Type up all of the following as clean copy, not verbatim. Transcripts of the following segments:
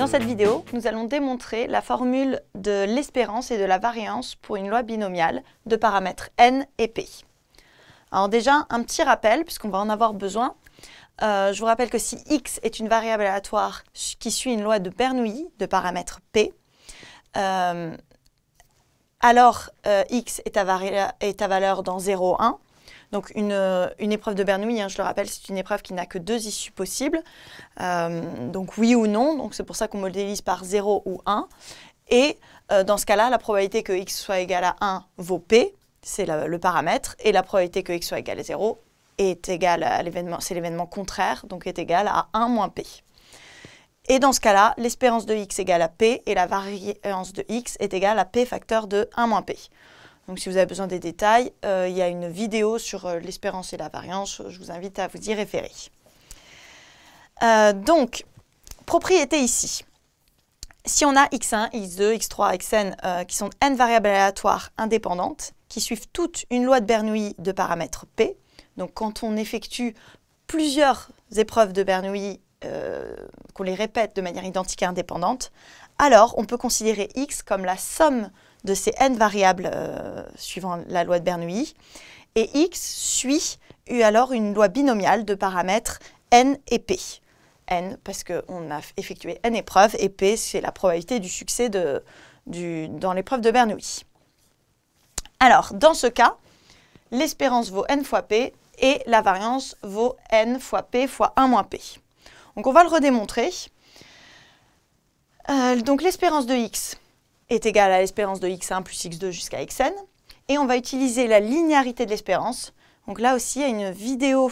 cette vidéo, nous allons démontrer la formule de l'espérance et de la variance pour une loi binomiale de paramètres n et p. Alors déjà, un petit rappel, puisqu'on va en avoir besoin. Je vous rappelle que si x est une variable aléatoire qui suit une loi de Bernoulli de paramètre p, alors x est à valeur dans 0, 1. Donc une épreuve de Bernoulli, je le rappelle, c'est une épreuve qui n'a que deux issues possibles. Donc oui ou non, donc c'est pour ça qu'on modélise par 0 ou 1. Et dans ce cas-là, la probabilité que x soit égal à 1 vaut p, c'est le paramètre, et la probabilité que x soit égal à 0 est égale à l'événement, c'est l'événement contraire, donc est égal à 1 moins p. Et dans ce cas-là, l'espérance de x égale à p et la variance de x est égale à p facteur de 1 moins p. Donc si vous avez besoin des détails, il y a une vidéo sur l'espérance et la variance, je vous invite à vous y référer. Donc, propriété ici. Si on a x1, x2, x3, xn qui sont n variables aléatoires indépendantes, qui suivent toutes une loi de Bernoulli de paramètre p, donc quand on effectue plusieurs épreuves de Bernoulli, qu'on les répète de manière identique et indépendante, alors on peut considérer x comme la somme de ces n variables suivant la loi de Bernoulli, et x suit alors une loi binomiale de paramètres n et p. N parce qu'on a effectué n épreuves, et p c'est la probabilité du succès dans l'épreuve de Bernoulli. Alors, dans ce cas, l'espérance vaut n fois p, et la variance vaut n fois p fois 1 moins p. Donc on va le redémontrer. Donc l'espérance de x est égale à l'espérance de x1 plus x2 jusqu'à xn. Et on va utiliser la linéarité de l'espérance. Donc là aussi, il y a une vidéo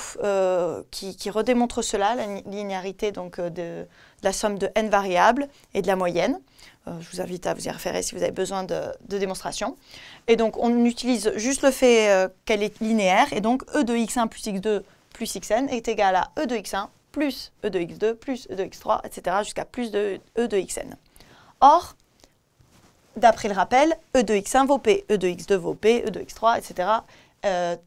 qui redémontre cela, la linéarité donc, de la somme de n variables et de la moyenne. Je vous invite à vous y référer si vous avez besoin de démonstration. Et donc, on utilise juste le fait qu'elle est linéaire. Et donc, e de x1 plus x2 plus xn est égal à e de x1 plus e de x2 plus e de x3, etc. jusqu'à plus de e de xn. Or, d'après le rappel, e de x1 vaut p, e de x2 vaut p, e de x3, etc.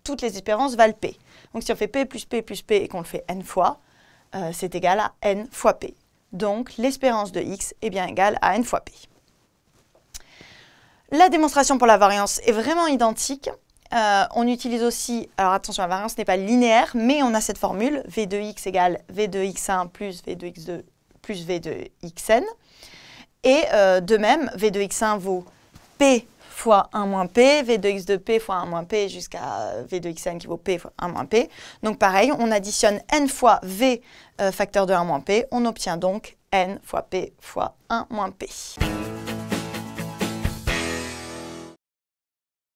Toutes les espérances valent p. Donc si on fait p plus p plus p et qu'on le fait n fois, c'est égal à n fois p. Donc l'espérance de x est bien égale à n fois p. La démonstration pour la variance est vraiment identique. On utilise aussi, alors attention, la variance n'est pas linéaire, mais on a cette formule, v de x égale v de x1 plus v de x2 plus v de xn. Et de même, v de x1 vaut p fois 1 moins p, v de x2 p fois 1 moins p jusqu'à v de xn qui vaut p fois 1 moins p. Donc pareil, on additionne n fois v facteur de 1 moins p, on obtient donc n fois p fois 1 moins p.